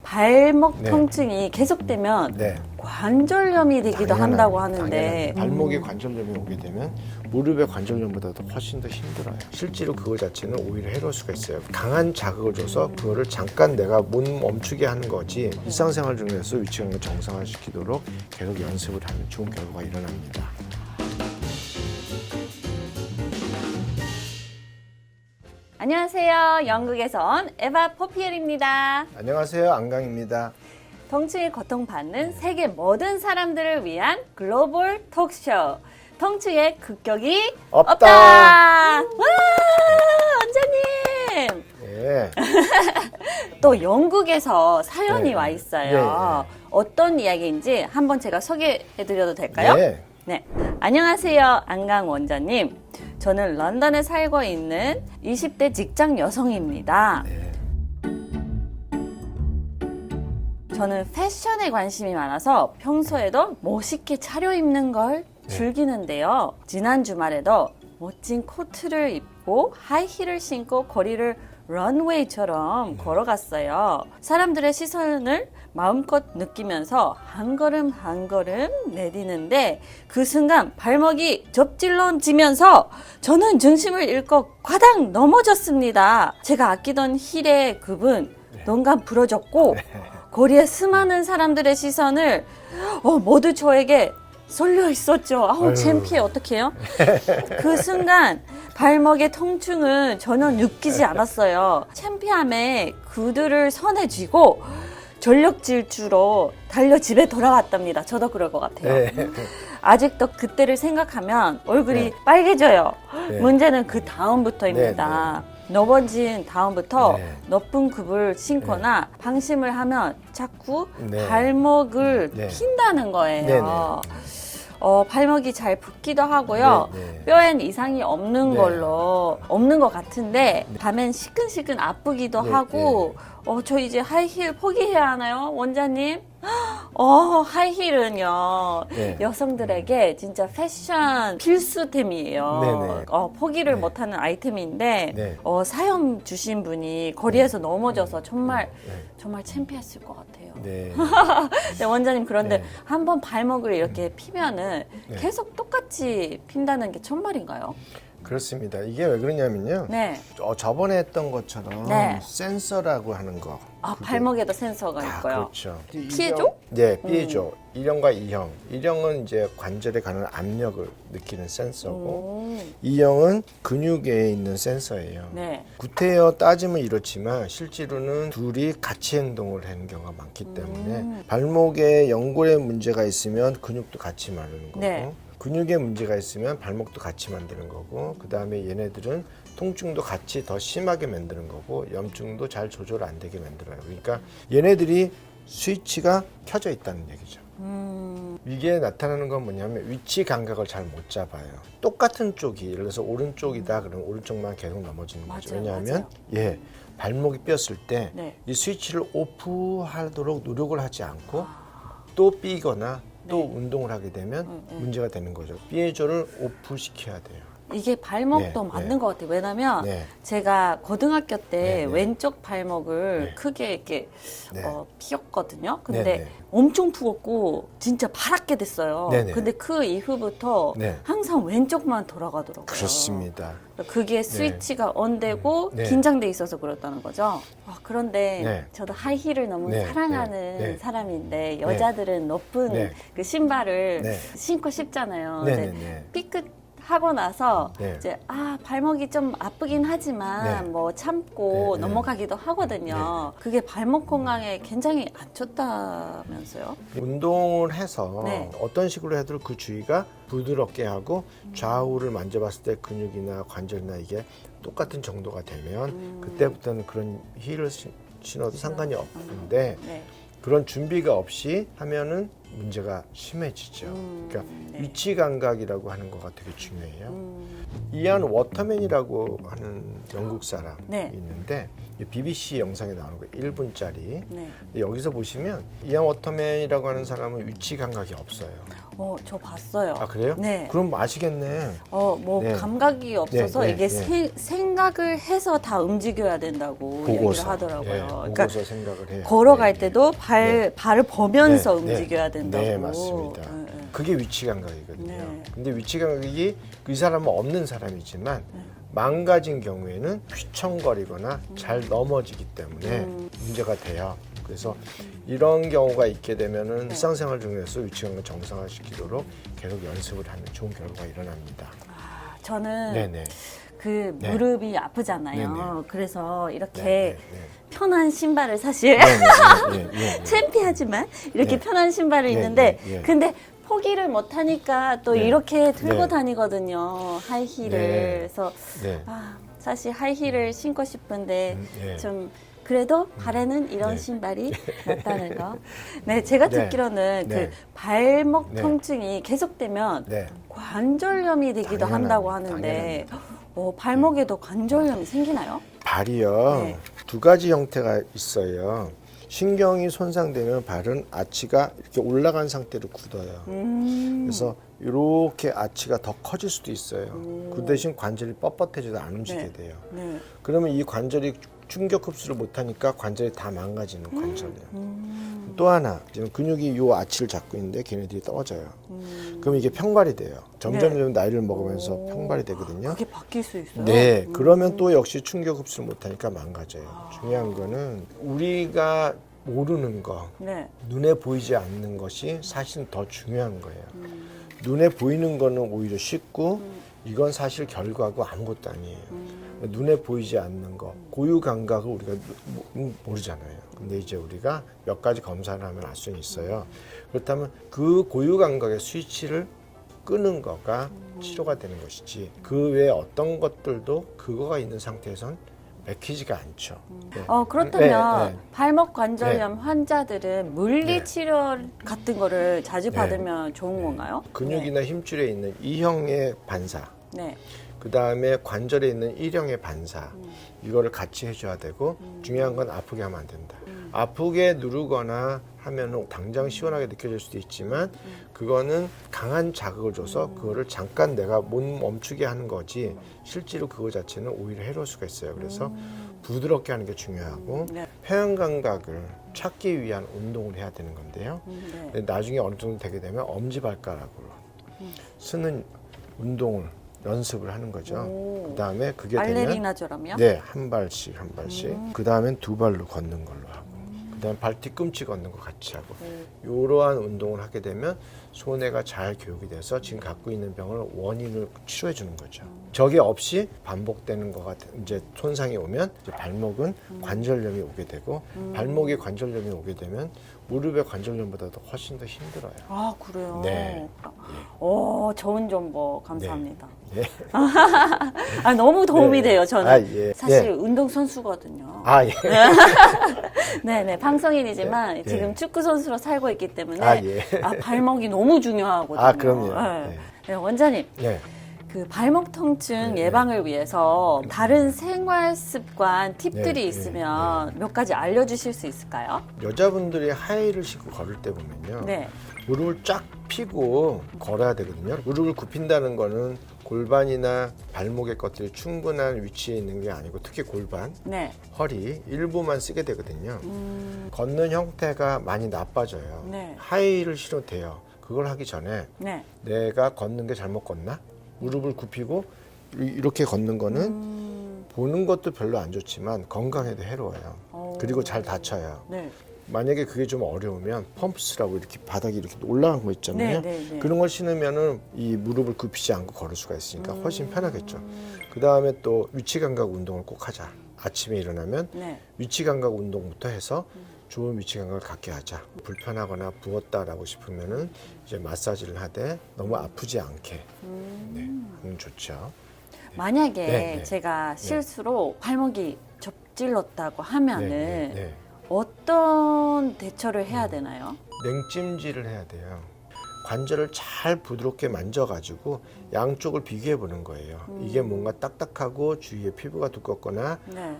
발목 네. 통증이 계속되면 네. 관절염이 되기도 한다고 하는데 발목에 관절염이 오게 되면 무릎의 관절염보다도 훨씬 더 힘들어요. 실제로 그거 자체는 오히려 해로울 수가 있어요. 강한 자극을 줘서 그거를 잠깐 내가 못 멈추게 하는 거지 일상생활 중에서 위치관을 정상화시키도록 계속 연습을 하면 좋은 결과가 일어납니다. 안녕하세요. 영국에서 온 에바 포피엘입니다. 안녕하세요. 안강입니다. 통증에 고통받는 세계 모든 사람들을 위한 글로벌 토크쇼. 통증의 극격이 없다. 와, 원장님. 예. 또 영국에서 사연이 네. 와 있어요. 어떤 이야기인지 한번 제가 소개해드려도 될까요? 네. 네. 안녕하세요. 안강 원장님. 저는 런던에 살고 있는 20대 직장 여성입니다. 네. 저는 패션에 관심이 많아서 평소에도 멋있게 차려입는 걸 즐기는데요. 지난 주말에도 멋진 코트를 입고 하이힐을 신고 거리를 런웨이처럼 걸어갔어요. 사람들의 시선을 마음껏 느끼면서 한 걸음 한 걸음 내디는데 그 순간 발목이 접질러지면서 저는 중심을 잃고 과당 넘어졌습니다. 제가 아끼던 힐의 급은 농간 부러졌고 거리에 수많은 사람들의 시선을 모두 저에게 쏠려 있었죠. 아우, 창피해. 어떡해요? 그 순간 발목의 통증은 전혀 느끼지 않았어요. 창피함에 구두를 손에 쥐고 전력 질주로 달려 집에 돌아왔답니다. 저도 그럴 것 같아요. 네. 아직도 그때를 생각하면 얼굴이 네. 빨개져요. 네. 문제는 그 다음부터입니다. 넘어진 다음부터 네. 높은 급을 신거나 방심을 하면 자꾸 네. 발목을 네. 핀다는 거예요. 네, 네. 발목이 잘 붓기도 하고요. 네, 네. 뼈엔 이상이 없는 네. 걸로 없는 것 같은데 밤엔 시큰시큰 아프기도 네, 하고 저 이제 하이힐 포기해야 하나요? 원장님? 하이힐은요. 네. 여성들에게 진짜 패션 필수템이에요. 네, 네. 포기를 네. 못하는 아이템인데 네. 사연 주신 분이 거리에서 넘어져서 정말 네. 창피했을 것 같아요. 네. 네, 원장님 그런데 네. 한번 발목을 이렇게 피면은 네. 계속 똑같이 핀다는 게 정말인가요? 그렇습니다. 이게 왜 그러냐면요. 네. 저번에 했던 것처럼 네. 센서라고 하는 거. 그게- 발목에도 센서가 있고요. 그렇죠. 피해조? 네, 피해조. 1형과 2형. 1형은 이제 관절에 가는 압력을 느끼는 센서고, 2형은 근육에 있는 센서예요. 네. 구태여 따지면 이렇지만 실제로는 둘이 같이 행동을 하는 경우가 많기 때문에 발목에 연골에 문제가 있으면 근육도 같이 마르는 거고 네. 근육에 문제가 있으면 발목도 같이 만드는 거고 그 다음에 얘네들은 통증도 같이 더 심하게 만드는 거고 염증도 잘 조절 안 되게 만들어요. 그러니까 얘네들이 스위치가 켜져 있다는 얘기죠. 이게 나타나는 건 뭐냐면 위치 감각을 잘 못 잡아요. 똑같은 쪽이 예를 들어서 오른쪽이다 그러면 오른쪽만 계속 넘어지는 거죠. 맞아요, 왜냐하면 발목이 삐었을 때 네. 이 스위치를 오프하도록 노력을 하지 않고 또 삐거나 또 운동을 하게 되면 문제가 되는 거죠. 피해조를 오프시켜야 돼요. 이게 발목도 네, 맞는 네. 것 같아요. 왜냐면 네. 제가 고등학교 때 네, 네. 왼쪽 발목을 네. 크게 이렇게 네. 피었거든요. 근데 네, 네. 엄청 푸었고 진짜 파랗게 됐어요. 네, 네. 근데 그 이후부터 네. 항상 왼쪽만 돌아가더라고요. 그렇습니다. 그게 스위치가 온되고 네. 긴장돼 있어서 그렇다는 거죠. 그런데 네. 저도 하이힐을 너무 네. 사랑하는 네. 네. 사람인데 여자들은 높은 네. 그 신발을 네. 신고 싶잖아요. 네, 근데 네, 네. 삐끗하고 나서 네. 이제 발목이 좀 아프긴 하지만 네. 뭐 참고 네, 네. 넘어가기도 하거든요. 그게 발목 건강에 굉장히 안 좋다면서요? 운동을 해서 네. 어떤 식으로 해도 그 주위가 부드럽게 하고 좌우를 만져봤을 때 근육이나 관절이나 이게 똑같은 정도가 되면 그때부터는 그런 힐을 신어도 상관이 없는데 네. 그런 준비가 없이 하면은 문제가 심해지죠. 그러니까 네. 위치 감각이라고 하는 거가 되게 중요해요. 이안 워터맨이라고 하는 영국 사람이 네. 있는데 BBC 영상에 나오는 거예요. 1분짜리. 네. 여기서 보시면 이안 워터맨이라고 하는 사람은 위치 감각이 없어요. 저 봤어요. 아 그래요? 네. 그럼 아시겠네. 뭐 네. 감각이 없어서 네, 이게 네. 생각을 해서 다 움직여야 된다고 얘기를 보고서. 하더라고요. 네, 그러니까 보고서 생각을 해요. 걸어갈 네, 때도 발을 보면서 네, 네. 움직여야 된다고. 네, 맞습니다. 네, 네. 그게 위치 감각이거든요. 네. 근데 위치 감각이 그 사람은 없는 사람이지만 망가진 경우에는 휘청거리거나 잘 넘어지기 때문에 문제가 돼요. 그래서 이런 경우가 있게 되면은 일상생활 중에서 위치 감각을 정상화시키도록 계속 연습을 하면 좋은 결과가 일어납니다. 저는 네네. 그 네. 무릎이 아프잖아요. 네네. 그래서 이렇게 네, 편한 신발을 사실 네. 창피하지만 이렇게 네. 편한 신발을 네, 있는데 네, 네. 근데 포기를 못 하니까 또 네. 이렇게 들고 네. 다니거든요. 하이힐을. 네. 그래서 네. 사실 하이힐을 신고 싶은데 네. 좀 그래도 발에는 이런 네. 신발이 낫다는 거. 네, 제가 네. 듣기로는 네. 그 발목 네. 통증이 계속되면 네. 관절염이 되기도 한다고 하는데 발목에도 관절염이 생기나요? 발이요. 네. 두 가지 형태가 있어요. 신경이 손상되면 발은 아치가 이렇게 올라간 상태로 굳어요. 그래서 이렇게 아치가 더 커질 수도 있어요. 그 대신 관절이 뻣뻣해져도 안 움직이게 돼요. 네. 그러면 이 관절이 충격 흡수를 못하니까 관절이 다 망가지는 관절이에요. 또 하나, 지금 근육이 이 아치를 잡고 있는데 걔네들이 떨어져요. 그럼 이게 평발이 돼요. 점점 네. 나이를 먹으면서 평발이 되거든요. 그게 바뀔 수 있어요? 네, 그러면 또 역시 충격 흡수를 못하니까 망가져요. 중요한 거는 우리가 모르는 거, 네. 눈에 보이지 않는 것이 사실은 더 중요한 거예요. 눈에 보이는 거는 오히려 쉽고 이건 사실 결과고 아무것도 아니에요. 눈에 보이지 않는 거, 고유 감각을 우리가 모르잖아요. 근데 이제 우리가 몇 가지 검사를 하면 알 수는 있어요. 그렇다면 그 고유 감각의 스위치를 끄는 거가 치료가 되는 것이지 그 외에 어떤 것들도 그거가 있는 상태에선 맥히지가 않죠. 네. 그렇다면 네, 네. 발목 관절염 환자들은 물리 네. 치료 같은 거를 자주 네. 받으면 좋은 건가요? 근육이나 힘줄에 있는 E형의 반사, 네. 그 다음에 관절에 있는 L형의 반사, 이거를 같이 해줘야 되고 중요한 건 아프게 하면 안 된다. 아프게 누르거나 하면 당장 시원하게 느껴질 수도 있지만 그거는 강한 자극을 줘서 그거를 잠깐 내가 못 멈추게 하는 거지 실제로 그거 자체는 오히려 해로울 수가 있어요. 그래서 부드럽게 하는 게 중요하고 네. 표현 감각을 찾기 위한 운동을 해야 되는 건데요. 네. 근데 나중에 어느 정도 되게 되면 엄지발가락으로 쓰는 운동을 연습을 하는 거죠. 오. 그 다음에 그게 되면 발레리나처럼요? 네, 한 발씩 한 발씩. 그 다음엔 두 발로 걷는 걸로 하고, 그 다음 발 뒤꿈치 걷는 거 같이 하고, 이러한 운동을 하게 되면 손해가 잘 교육이 돼서 지금 갖고 있는 병을 원인을 치료해 주는 거죠. 저게 없이 반복되는 것 같은 이제 손상이 오면 이제 발목은 관절염이 오게 되고, 발목에 관절염이 오게 되면 무릎의 관절염보다도 훨씬 더 힘들어요. 아, 그래요? 네. 좋은 정보 감사합니다. 네. 너무 도움이 네. 돼요, 저는. 아, 예. 사실 네. 운동선수거든요. 아, 예. 네네, 방송인이지만 네. 지금 축구 선수로 살고 있기 때문에 아, 예. 발목이 너무 중요하거든요. 아, 그럼요. 네. 네. 네, 원장님, 네. 그 발목 통증 네, 예방을 위해서 다른 생활 습관 팁들이 네, 있으면 몇 가지 알려주실 수 있을까요? 여자분들이 하이힐을 신고 걸을 때 보면요. 네. 무릎을 쫙 펴고 걸어야 되거든요. 무릎을 굽힌다는 거는 골반이나 발목의 것들이 충분한 위치에 있는 게 아니고 특히 골반, 네. 허리 일부만 쓰게 되거든요. 걷는 형태가 많이 나빠져요. 네. 하이힐을 신어도 돼요. 그걸 하기 전에 네. 내가 걷는 게 잘못 걷나? 무릎을 굽히고 이렇게 걷는 거는 보는 것도 별로 안 좋지만 건강에도 해로워요. 그리고 잘 다쳐요. 네. 만약에 그게 좀 어려우면 펌프스라고 이렇게 바닥이 이렇게 올라간 거 있잖아요. 네, 네, 네. 그런 걸 신으면은 이 무릎을 굽히지 않고 걸을 수가 있으니까 훨씬 편하겠죠. 그 다음에 또 위치 감각 운동을 꼭 하자. 아침에 일어나면 네. 위치 감각 운동부터 해서 좋은 위치 감각을 갖게 하자. 불편하거나 부었다라고 싶으면은 이제 마사지를 하되 너무 아프지 않게 네, 하면 좋죠. 만약에 네, 네. 제가 실수로 발목이 접질렀다고 하면은 네. 어떤 대처를 해야 되나요? 냉찜질을 해야 돼요. 관절을 잘 부드럽게 만져가지고 양쪽을 비교해 보는 거예요. 이게 뭔가 딱딱하고 주위에 피부가 두껍거나 네.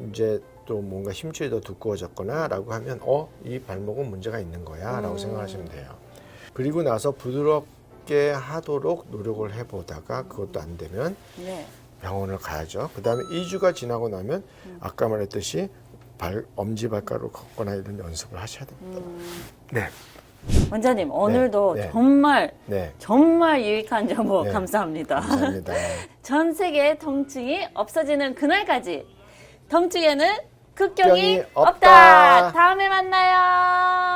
이제 또 뭔가 힘줄이 더 두꺼워졌거나 라고 하면 이 발목은 문제가 있는 거야 라고 생각하시면 돼요. 그리고 나서 부드럽게 하도록 노력을 해보다가 그것도 안 되면 네. 병원을 가야죠. 그 다음에 2주가 지나고 나면 아까 말했듯이 엄지발가락으로 걷거나 이런 연습을 하셔야 됩니다. 네. 원장님 오늘도 네. 정말 네. 정말 유익한 정보 네. 감사합니다. 감사합니다. 전 세계 통증이 없어지는 그날까지 통증에는 국경이 국경이 없다. 없다. 다음에 만나요.